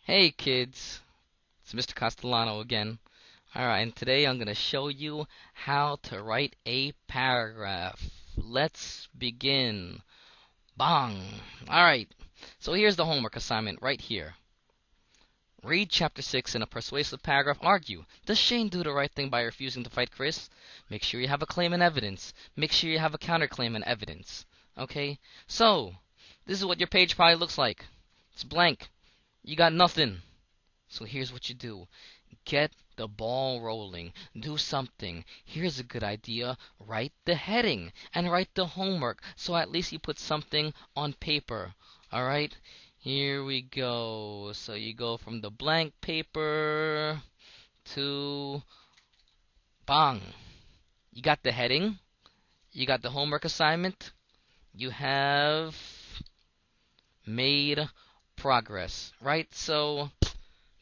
Hey kids, it's Mr. Castellano again. Alright, and today I'm going to show you how to write a paragraph. Let's begin. Bang! Alright, so here's the homework assignment right here. Read chapter 6 in a persuasive paragraph. Argue. Does Shane do the right thing by refusing to fight Chris? Make sure you have a claim and evidence. Make sure you have a counterclaim and evidence. Okay? So, this is what your page probably looks like. It's blank. You got nothing. So here's what you do. Get the ball rolling. Do something. Here's a good idea. Write the heading and write the homework. So at least you put something on paper. Alright? Here we go. So you go from the blank paper to bang. You got the heading. You got the homework assignment. You have made progress. Right? So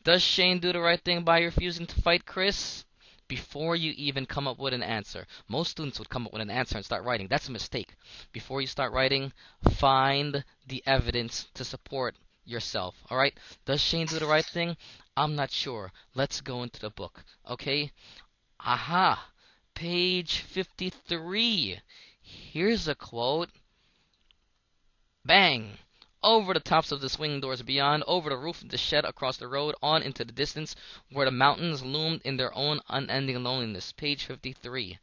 does Shane do the right thing by refusing to fight Chris? Before you even come up with an answer. Most students would come up with an answer and start writing. That's a mistake. Before you start writing, find the evidence to support yourself. Alright? Does Shane do the right thing? I'm not sure. Let's go into the book. Okay? Aha! Page 53. Here's a quote. Bang! Over the tops of the swing doors beyond, over the roof of the shed across the road, on into the distance, where the mountains loomed in their own unending loneliness. Page 53.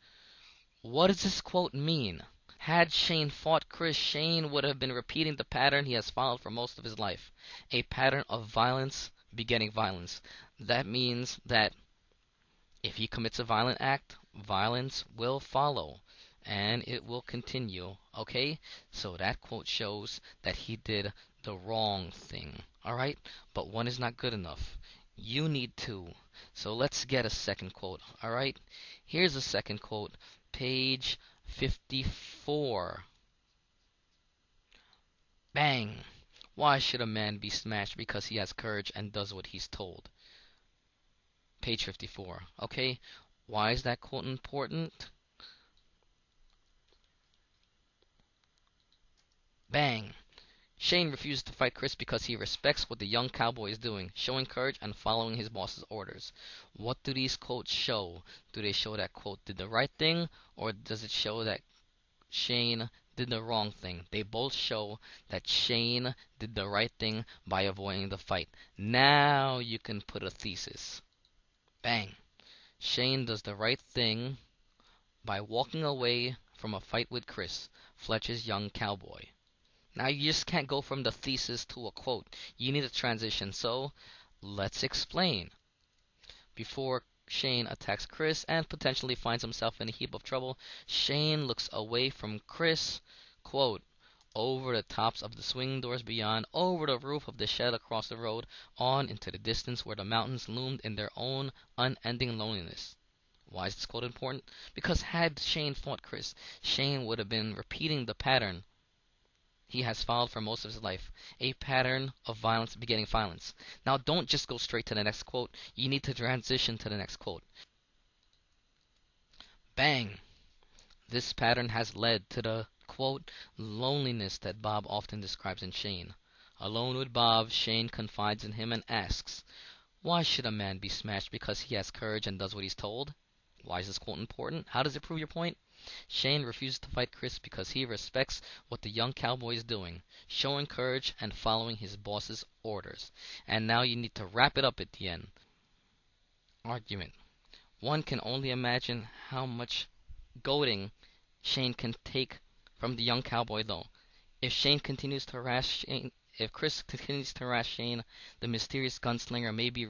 What does this quote mean? Had Shane fought Chris, Shane would have been repeating the pattern he has followed for most of his life. A pattern of violence begetting violence. That means that if he commits a violent act, violence will follow. And it will continue. Okay? So that quote shows that he did the wrong thing. Alright? But one is not good enough. You need two. So let's get a second quote. Alright? Here's a second quote. Page 54. Bang! Why should a man be smashed because he has courage and does what he's told? Page 54. Okay? Why is that quote important? Bang! Shane refuses to fight Chris because he respects what the young cowboy is doing, showing courage and following his boss's orders. What do these quotes show? Do they show that quote did the right thing, or does it show that Shane did the wrong thing? They both show that Shane did the right thing by avoiding the fight. Now you can put a thesis. Bang! Shane does the right thing by walking away from a fight with Chris, Fletcher's young cowboy. Now you just can't go from the thesis to a quote. You need a transition. So let's explain. Before Shane attacks Chris and potentially finds himself in a heap of trouble, Shane looks away from Chris, quote, over the tops of the swing doors beyond, over the roof of the shed across the road, on into the distance where the mountains loomed in their own unending loneliness. Why is this quote important? Because had Shane fought Chris, Shane would have been repeating the pattern he has followed for most of his life, a pattern of violence begetting violence. Now don't just go straight to the next quote. You need to transition to the next quote. Bang! This pattern has led to the, quote, loneliness that Bob often describes in Shane. Alone with Bob, Shane confides in him and asks, why should a man be smashed because he has courage and does what he's told? Why is this quote important? How does it prove your point? Shane refuses to fight Chris because he respects what the young cowboy is doing, showing courage and following his boss's orders. And now you need to wrap it up at the end. Argument. One can only imagine how much goading Shane can take from the young cowboy, though. If Shane continues to harass Shane, if Chris continues to harass Shane, the mysterious gunslinger may be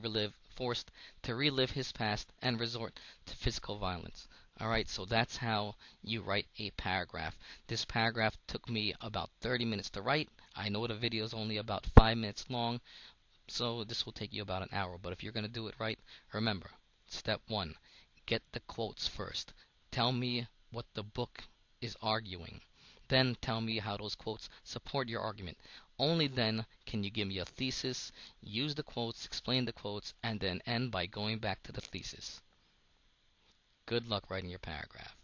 forced to relive his past and resort to physical violence. Alright, so that's how you write a paragraph. This paragraph took me about 30 minutes to write. I know the video is only about 5 minutes long, so this will take you about an hour. But if you're going to do it right, remember, step 1, get the quotes first. Tell me what the book is arguing. Then tell me how those quotes support your argument. Only then can you give me a thesis, use the quotes, explain the quotes, and then end by going back to the thesis. Good luck writing your paragraph.